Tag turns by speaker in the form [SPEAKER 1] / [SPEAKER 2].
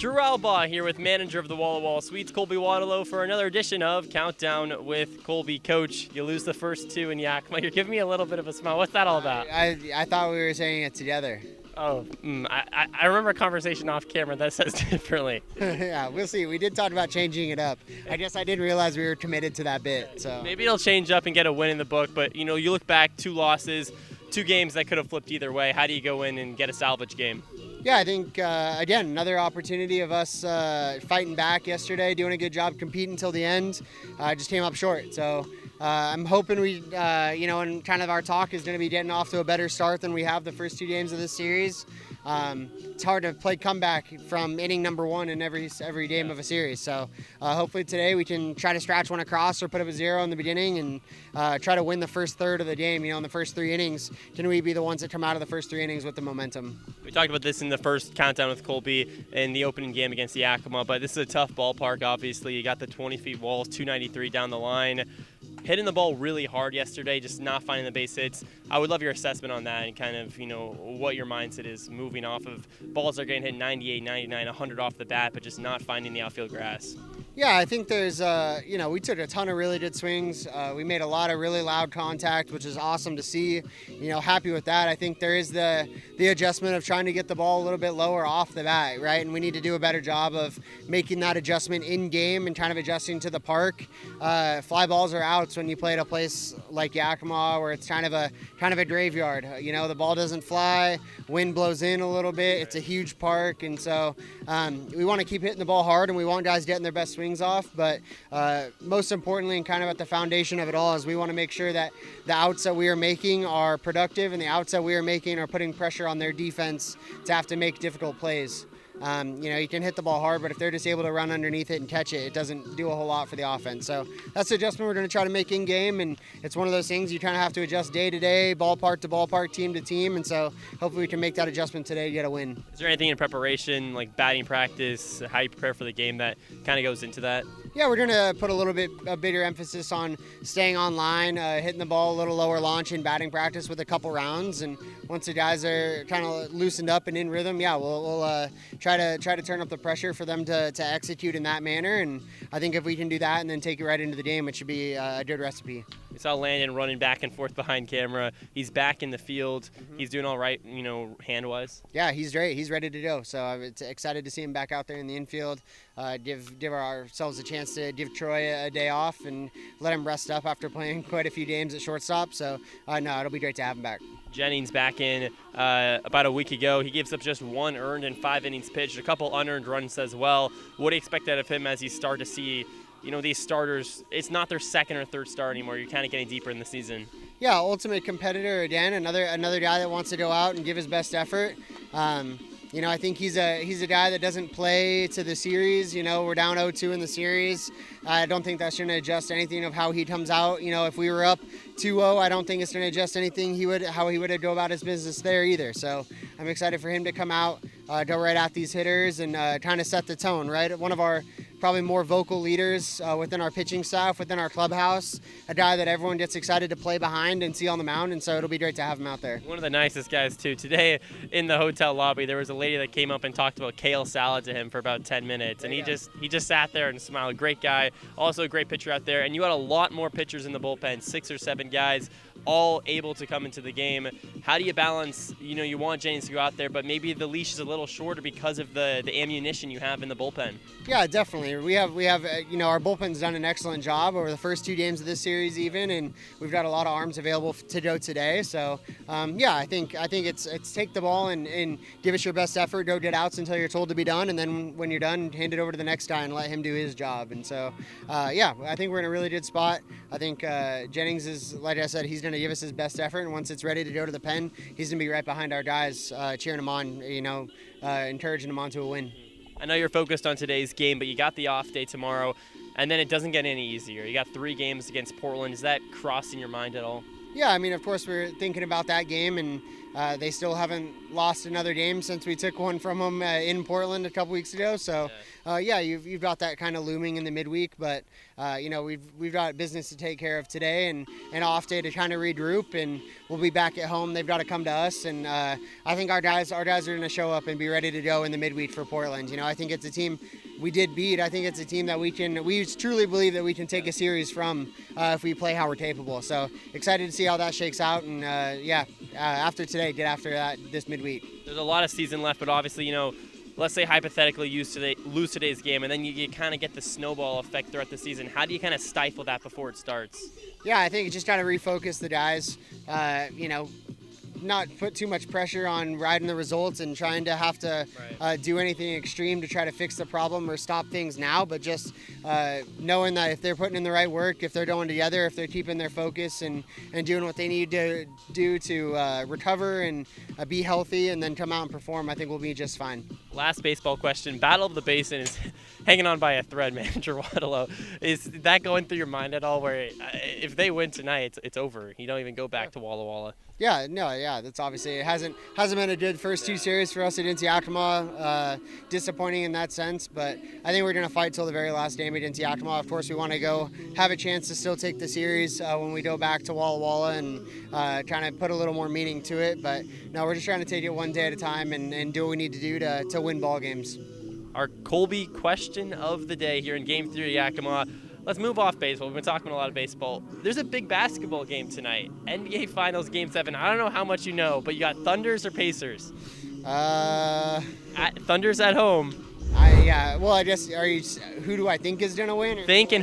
[SPEAKER 1] Drew Albaugh here with manager of the Wall Wall Suites, Colby Watilo, for another edition of Countdown with Colby. Coach, you lose the first two in Yakima. You're giving me a little bit of a smile. What's that all about?
[SPEAKER 2] I thought we were saying it together.
[SPEAKER 1] Oh, I remember a conversation off camera that says differently.
[SPEAKER 2] Yeah, we'll see. We did talk about changing it up. I guess I didn't realize we were committed to that bit. So
[SPEAKER 1] Maybe it'll change up and get a win in the book, but you look back, 2 losses, 2 games that could have flipped either way. How do you go in and get a salvage game?
[SPEAKER 2] Yeah, I think, again, another opportunity of us fighting back yesterday, doing a good job, competing until the end. Just came up short. So I'm hoping we, and kind of our talk is going to be getting off to a better start than we have the first 2 games of this series. It's hard to play comeback from inning number 1 in every game of a series. So hopefully today we can try to scratch one across or put up a 0 in the beginning and try to win the first third of the game. In the first 3 innings, can we be the ones that come out of the first 3 innings with the momentum?
[SPEAKER 1] We talked about this in the first Countdown with Colby in the opening game against Yakima, but this is a tough ballpark, obviously. You got the 20-feet walls, 293 down the line. Hitting the ball really hard yesterday, just not finding the base hits. I would love your assessment on that and kind of, what your mindset is moving off of balls that are getting hit 98, 99, 100 off the bat, but just not finding the outfield grass.
[SPEAKER 2] Yeah, I think there's, we took a ton of really good swings. We made a lot of really loud contact, which is awesome to see. Happy with that. I think there is the adjustment of trying to get the ball a little bit lower off the bat, right? And we need to do a better job of making that adjustment in game and kind of adjusting to the park. Fly balls are outs when you play at a place like Yakima where it's kind of a graveyard. The ball doesn't fly, wind blows in a little bit. It's a huge park, and so we want to keep hitting the ball hard, and we want guys getting their best swings off, but most importantly, and kind of at the foundation of it all, is we want to make sure that the outs that we are making are productive, and the outs that we are making are putting pressure on their defense to have to make difficult plays. You can hit the ball hard, but if they're just able to run underneath it and catch it, it doesn't do a whole lot for the offense. So that's the adjustment we're going to try to make in game, and it's one of those things you kind of have to adjust day to day, ballpark to ballpark, team to team, and so hopefully we can make that adjustment today to get a win.
[SPEAKER 1] Is there anything in preparation, like batting practice, how you prepare for the game, that kind of goes into that?
[SPEAKER 2] Yeah, we're going to put a bigger emphasis on staying online, hitting the ball a little lower launch in batting practice with a couple rounds, and once the guys are kind of loosened up and in rhythm, yeah, we'll try to turn up the pressure for them to execute in that manner, and I think if we can do that and then take it right into the game, it should be a good recipe.
[SPEAKER 1] We saw Landon running back and forth behind camera. He's back in the field. Mm-hmm. He's doing all right, hand-wise.
[SPEAKER 2] Yeah, he's great. He's ready to go. So I'm excited to see him back out there in the infield. Give ourselves a chance to give Troy a day off and let him rest up after playing quite a few games at shortstop. So, no, it'll be great to have him back.
[SPEAKER 1] Jennings back in about a week ago. He gives up just 1 earned in 5 innings pitched, a couple unearned runs as well. What do you expect out of him as you start to see, these starters? It's not their second or third start anymore. You're kind of getting deeper in the season. Yeah,
[SPEAKER 2] ultimate competitor again. Another guy that wants to go out and give his best effort. I think he's a guy that doesn't play to the series. We're down 0-2 in the series. I don't think that's going to adjust anything of how he comes out. If we were up 2-0, I don't think it's going to adjust anything how he would go about his business there either. So I'm excited for him to come out, go right at these hitters and kind of set the tone, right? One of our probably more vocal leaders within our pitching staff, within our clubhouse, a guy that everyone gets excited to play behind and see on the mound, and so it'll be great to have him out there.
[SPEAKER 1] One of the nicest guys, too. Today in the hotel lobby, there was a lady that came up and talked about kale salad to him for about 10 minutes, and he just sat there and smiled. Great guy, also a great pitcher out there, and you had a lot more pitchers in the bullpen, 6 or 7 guys, all able to come into the game. How do you balance, you want Jennings to go out there, but maybe the leash is a little shorter because of the ammunition you have in the bullpen?
[SPEAKER 2] Yeah, definitely. We have our bullpen's done an excellent job over the first 2 games of this series even, and we've got a lot of arms available to go today. So, I think it's take the ball and give us your best effort, go get outs until you're told to be done, and then when you're done, hand it over to the next guy and let him do his job. And so, I think we're in a really good spot. I think Jennings is, like I said, he's going to give us his best effort, and once it's ready to go to the pen, he's going to be right behind our guys, cheering him on, encouraging him on to a win.
[SPEAKER 1] I know you're focused on today's game, but you got the off day tomorrow, and then it doesn't get any easier. You got 3 games against Portland. Is that crossing your mind at all?
[SPEAKER 2] Yeah, of course we're thinking about that game, and They still haven't lost another game since we took one from them in Portland a couple weeks ago. So, you've got that kind of looming in the midweek, but we've got business to take care of today and an off day to kind of regroup, and we'll be back at home. They've got to come to us, and I think our guys are going to show up and be ready to go in the midweek for Portland. I think it's a team we did beat. I think it's a team that we truly believe that we can take a series from if we play how we're capable. So excited to see how that shakes out, and after today, get after that this midweek.
[SPEAKER 1] There's a lot of season left, but obviously, let's say hypothetically you lose today's game, and then you kind of get the snowball effect throughout the season. How do you kind of stifle that before it starts?
[SPEAKER 2] Yeah, I think you just got to refocus the guys. Not put too much pressure on riding the results and trying to have to do anything extreme to try to fix the problem or stop things now, but just knowing that if they're putting in the right work, if they're going together, if they're keeping their focus and doing what they need to do to recover and be healthy and then come out and perform, I think we'll be just fine.
[SPEAKER 1] Last baseball question. Battle of the Basin is hanging on by a thread, Manager Watilo. Is that going through your mind at all where if they win tonight, it's over? You don't even go back to Walla Walla.
[SPEAKER 2] Yeah, that's obviously it hasn't been a good first two series for us at NC Yakima. Disappointing in that sense, but I think we're going to fight till the very last game at NC Yakima. Of course, we want to go have a chance to still take the series when we go back to Walla Walla and kind of put a little more meaning to it. But no, we're just trying to take it one day at a time and do what we need to do to win ball games.
[SPEAKER 1] Our Colby question of the day here in Game 3 of Yakima. Let's move off baseball. We've been talking a lot of baseball. There's a big basketball game tonight. NBA Finals Game 7. I don't know how much you know, but you got Thunders or Pacers? Thunders at home.
[SPEAKER 2] Well, I guess, who do I think is going to win?
[SPEAKER 1] Think and